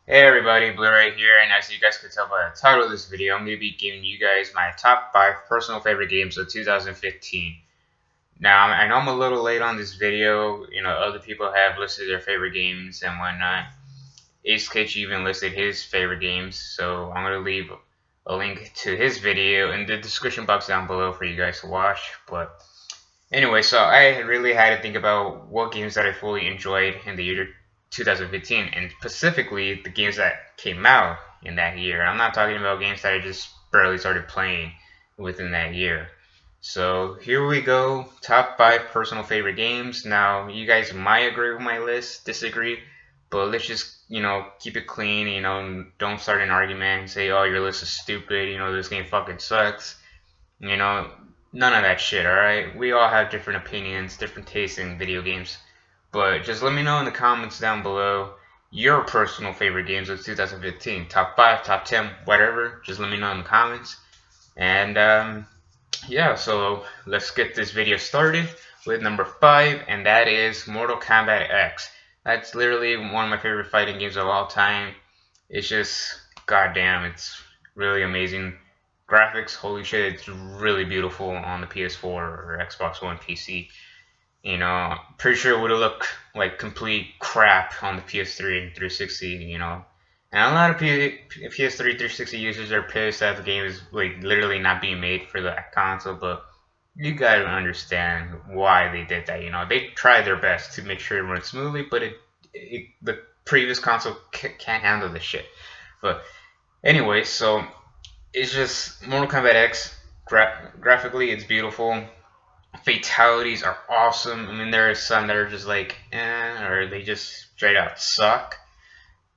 Hey everybody, Blue right here, and as you guys could tell by the title of this video, I'm going to be giving you guys my top 5 personal favorite games of 2015. Now, I know I'm a little late on this video, other people have listed their favorite games and whatnot. Ace Kitch even listed his favorite games, so I'm going to leave a link to his video in the description box down below for you guys to watch. But anyway, so I really had to think about what games that I fully enjoyed in the year 2015, and specifically the games that came out in that year. I'm not talking about games that I just barely started playing within that year. So here we go, top 5 personal favorite games. Now, you guys might agree with my list, disagree, but let's just, keep it clean, don't start an argument and say, oh, your list is stupid, this game fucking sucks. You know, none of that shit, alright? We all have different opinions, different tastes in video games. But just let me know in the comments down below your personal favorite games of 2015. Top 5, top 10, whatever. Just let me know in the comments. And yeah, so let's get this video started with number 5, and that is Mortal Kombat X. That's literally one of my favorite fighting games of all time. It's just, goddamn, it's really amazing. Graphics, holy shit, it's really beautiful on the PS4 or Xbox One PC. Pretty sure it would have looked like complete crap on the PS3 and 360, And a lot of PS3 360 users are pissed that the game is like literally not being made for the console, but you gotta understand why they did that. They tried their best to make sure it runs smoothly, but the previous console can't handle this shit. But anyway, so it's just Mortal Kombat X. Graphically, it's beautiful. Fatalities are awesome. I mean, there are some that are just like, or they just straight out suck.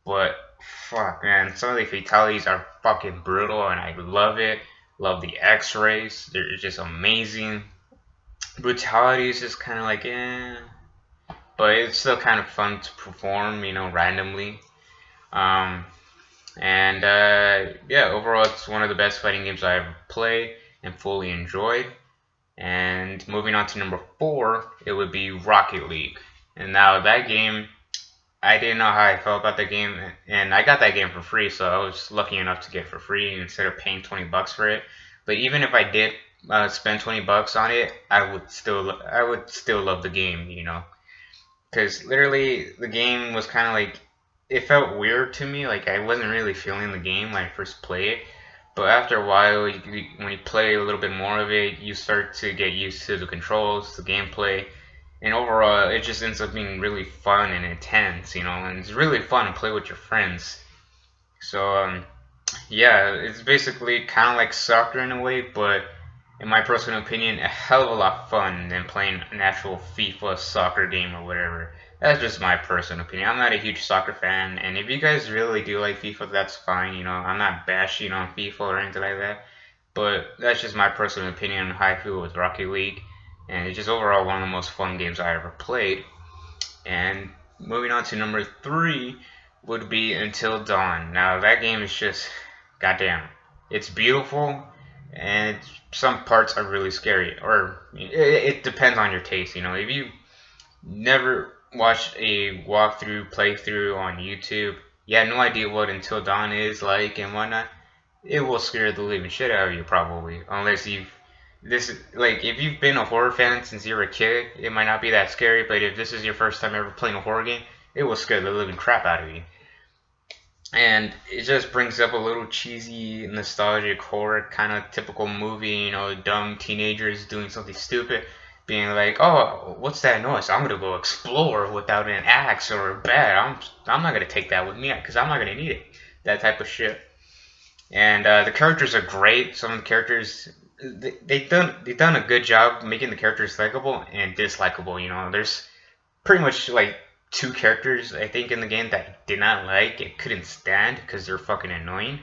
But fuck, man, some of the fatalities are fucking brutal, and I love it. Love the X-rays; they're just amazing. Brutality is just kind of like, but it's still kind of fun to perform, randomly. Um, and yeah, overall, it's one of the best fighting games I ever played and fully enjoyed. And moving on to number 4, it would be Rocket League. And now that game, I didn't know how I felt about the game, and I got that game for free, so I was lucky enough to get it for free instead of paying 20 bucks for it. But even if I did spend 20 bucks on it, I would still love the game, because literally the game was kind of like, it felt weird to me, like I wasn't really feeling the game when I first played it. But after a while, when you play a little bit more of it, you start to get used to the controls, the gameplay, and overall, it just ends up being really fun and intense, and it's really fun to play with your friends. So, yeah, it's basically kind of like soccer in a way, but in my personal opinion, a hell of a lot fun than playing an actual FIFA soccer game or whatever. That's just my personal opinion. I'm not a huge soccer fan, and if you guys really do like FIFA, that's fine. I'm not bashing on FIFA or anything like that, but that's just my personal opinion on how I feel with Rocket League, and it's just overall one of the most fun games I ever played. And moving on to number 3 would be Until Dawn. Now that game is just, goddamn, it's beautiful, and some parts are really scary. Or it depends on your taste. If you never watched a walkthrough, playthrough on YouTube, you have no idea what Until Dawn is like and whatnot, it will scare the living shit out of you probably. Unless if you've been a horror fan since you were a kid, it might not be that scary. But if this is your first time ever playing a horror game, it will scare the living crap out of you. And it just brings up a little cheesy, nostalgic horror kind of typical movie. Dumb teenagers doing something stupid, being like, "Oh, what's that noise? I'm gonna go explore without an axe or a bat. I'm not gonna take that with me because I'm not gonna need it." That type of shit. And the characters are great. Some of the characters, they've done a good job making the characters likable and dislikable. There's pretty much like 2 characters I think in the game that I did not like. It couldn't stand because they're fucking annoying.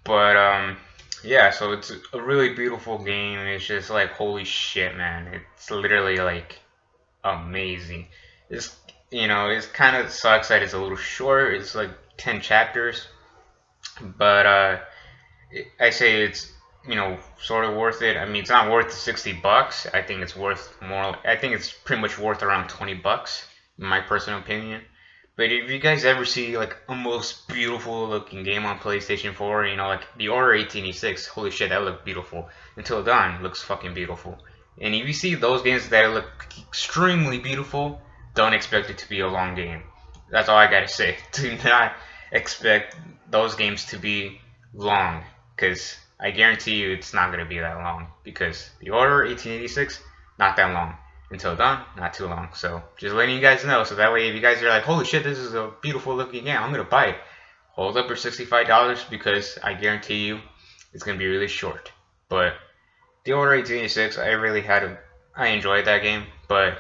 But yeah, so it's a really beautiful game. It's just like, holy shit, man! It's literally like amazing. It's kind of sucks that it's a little short. It's like 10 chapters, but I say it's sort of worth it. I mean, it's not worth the 60 bucks. I think it's worth more. I think it's pretty much worth around 20 bucks, in my personal opinion. But if you guys ever see like a most beautiful looking game on PlayStation 4, you know, like the Order 1886, holy shit, that looked beautiful. Until Dawn looks fucking beautiful. And if you see those games that look extremely beautiful, don't expect it to be a long game. That's all I gotta say. Do not expect those games to be long, because I guarantee you it's not gonna be that long. Because the Order 1886, not that long. Until Dawn, not too long. So just letting you guys know, so that way if you guys are like, holy shit, this is a beautiful looking game, I'm gonna buy it. Hold up for $65 because I guarantee you it's gonna be really short. But the Order 1886, I enjoyed that game, but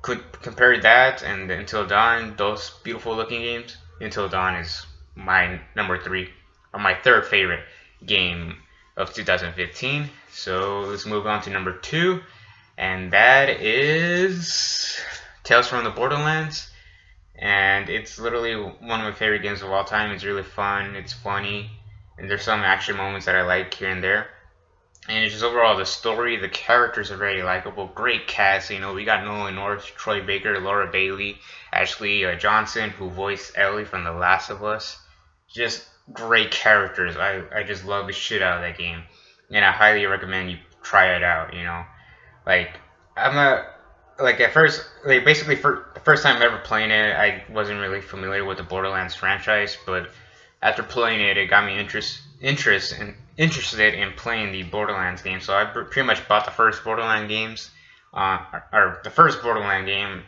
compare that and Until Dawn, those beautiful looking games, Until Dawn is my number 3 or my 3rd favorite game of 2015. So let's move on to number 2. And that is Tales from the Borderlands, and it's literally one of my favorite games of all time. It's really fun, it's funny, and there's some action moments that I like here and there. And it's just overall the story, the characters are very likable, great cast. You know, we got Nolan North, Troy Baker, Laura Bailey, Ashley Johnson, who voiced Ellie from The Last of Us. Just great characters. I just love the shit out of that game, and I highly recommend you try it out. You know. Like, I'm not, like, at first, like, basically, for the first time ever playing it, I wasn't really familiar with the Borderlands franchise, but after playing it, it got me interested in playing the Borderlands game. So I pretty much bought the first Borderlands games, or the first Borderlands game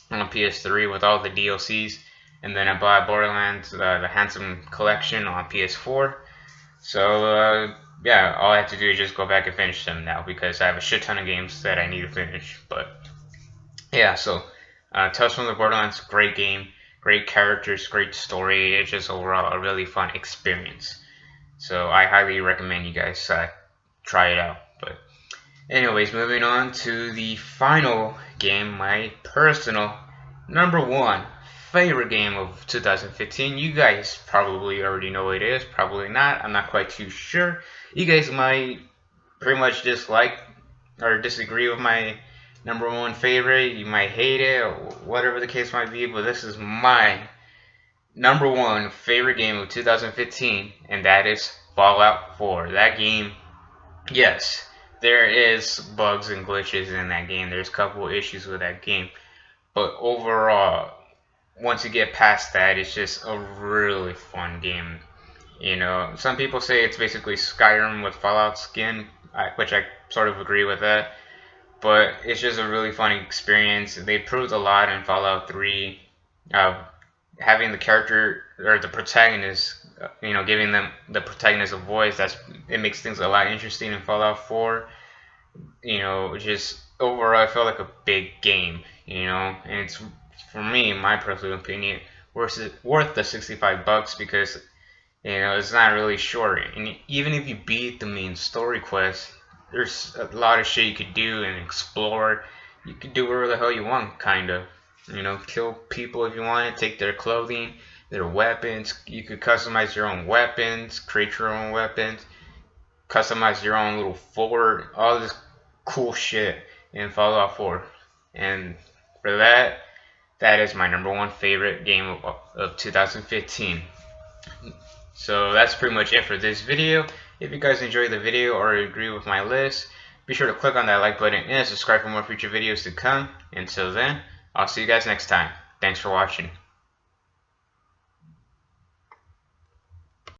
on PS3 with all the DLCs, and then I bought Borderlands, the Handsome Collection on PS4. So, yeah, all I have to do is just go back and finish them now because I have a shit ton of games that I need to finish. But yeah, so Tales from the Borderlands, great game, great characters, great story. It's just overall a really fun experience. So I highly recommend you guys try it out. But anyways, moving on to the final game, my personal number 1 favorite game of 2015. You guys probably already know what it is, probably not. I'm not quite too sure. You guys might pretty much dislike or disagree with my number 1 favorite. You might hate it or whatever the case might be, but this is my number 1 favorite game of 2015, and that is Fallout 4. That game, yes, there is bugs and glitches in that game. There's a couple issues with that game, but overall, once you get past that, it's just a really fun game. You know, some people say it's basically Skyrim with Fallout skin, which I sort of agree with that. But it's just a really fun experience. They improved a lot in Fallout 3. Having the character or the protagonist, you know, giving them the protagonist a voice, it makes things a lot interesting in Fallout 4. You know, just overall, I felt like a big game. You know, and it's, for me, my personal opinion, worth the $65 because, you know, it's not really short. And even if you beat the main story quest, there's a lot of shit you could do and explore. You could do whatever the hell you want, kind of. You know, kill people if you want, take their clothing, their weapons. You could customize your own weapons, create your own weapons, customize your own little fort, all this cool shit in Fallout 4. And for that, that is my number 1 favorite game of 2015. So that's pretty much it for this video. If you guys enjoyed the video or agree with my list, be sure to click on that like button and subscribe for more future videos to come. Until then, I'll see you guys next time. Thanks for watching.